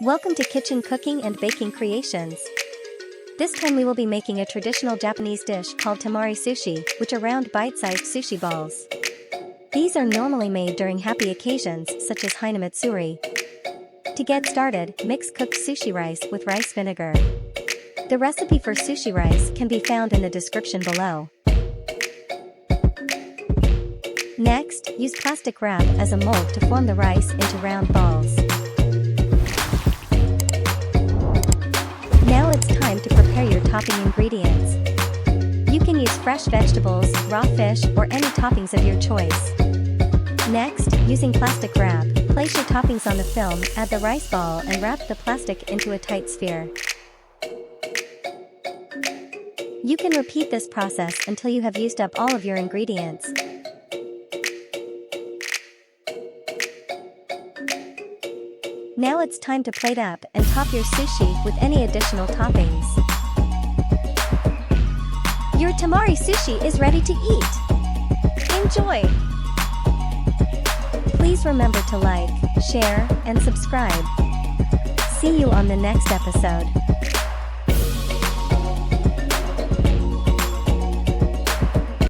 Welcome to Kitchen Cooking and Baking Creations. This time we will be making a traditional Japanese dish called Temari Sushi, which are round bite-sized sushi balls. These are normally made during happy occasions such as Hinamatsuri. To get started, mix cooked sushi rice with rice vinegar. The recipe for sushi rice can be found in the description below. Next, use plastic wrap as a mold to form the rice into round balls. Now it's time to prepare your topping ingredients. You can use fresh vegetables, raw fish, or any toppings of your choice. Next, using plastic wrap, place your toppings on the film, add the rice ball and wrap the plastic into a tight sphere. You can repeat this process until you have used up all of your ingredients. Now it's time to plate up and top your sushi with any additional toppings. Your Temari Sushi is ready to eat! Enjoy! Please remember to like, share, and subscribe. See you on the next episode.